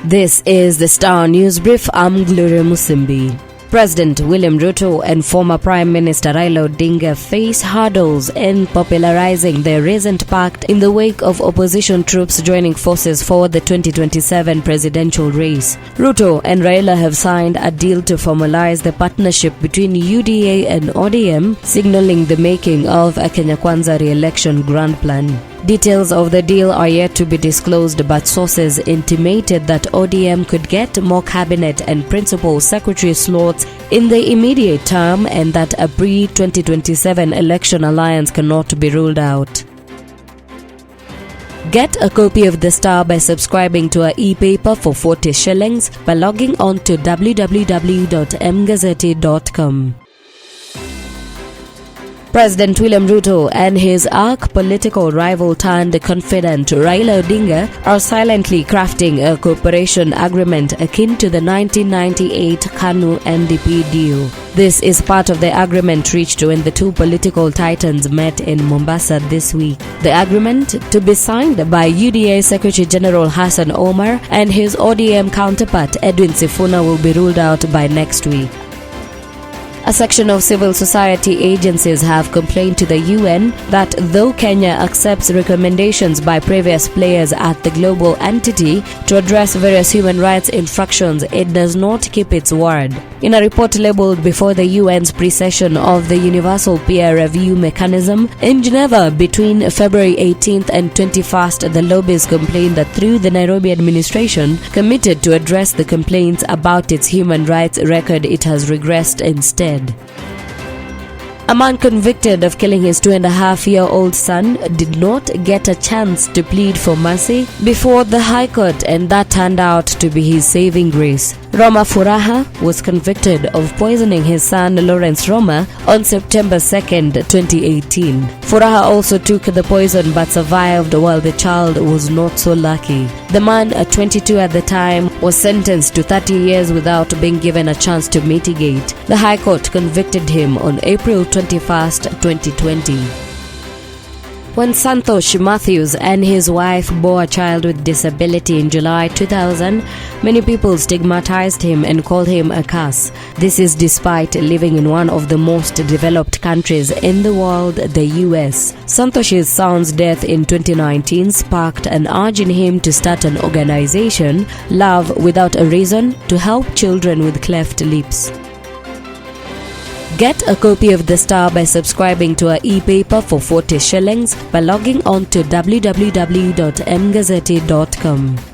This is the Star News Brief. I'm Gloria Musimbi. President William Ruto and former Prime Minister Raila Odinga face hurdles in popularizing their recent pact in the wake of opposition troops joining forces for the 2027 presidential race. Ruto and Raila have signed a deal to formalize the partnership between UDA and ODM, signaling the making of a Kenya Kwanza re-election grand plan. Details of the deal are yet to be disclosed, but sources intimated that ODM could get more cabinet and principal secretary slots in the immediate term and that a pre-2027 election alliance cannot be ruled out. Get a copy of The Star by subscribing to our e-paper for 40 shillings by logging on to www.mgazette.com. President William Ruto and his political rival turned confidant Raila Odinga are silently crafting a cooperation agreement akin to the 1998 KANU-NDP deal. This is part of the agreement reached when the two political titans met in Mombasa this week. The agreement, to be signed by UDA Secretary General Hassan Omar and his ODM counterpart Edwin Sifuna, will be ruled out by next week. A section of civil society agencies have complained to the UN that though Kenya accepts recommendations by previous players at the global entity to address various human rights infractions, it does not keep its word. In a report labeled before the UN's pre-session of the Universal Peer Review Mechanism in Geneva between February 18th and 21st, the lobbies complained that through the Nairobi administration committed to address the complaints about its human rights record, it has regressed instead. A man convicted of killing his 2.5-year-old son did not get a chance to plead for mercy before the High Court, and that turned out to be his saving grace. Roma Furaha was convicted of poisoning his son Lawrence Roma on September 2nd, 2018. Furaha also took the poison but survived, while the child was not so lucky. The man, 22 at the time, was sentenced to 30 years without being given a chance to mitigate. The High Court convicted him on April 21st, 2020. When Santosh Matthews and his wife bore a child with disability in July 2000, many people stigmatized him and called him a curse. This is despite living in one of the most developed countries in the world, the US. Santosh's son's death in 2019 sparked an urge in him to start an organization, Love Without a Reason, to help children with cleft lips. Get a copy of The Star by subscribing to our e-paper for 40 shillings by logging on to www.mgazette.com.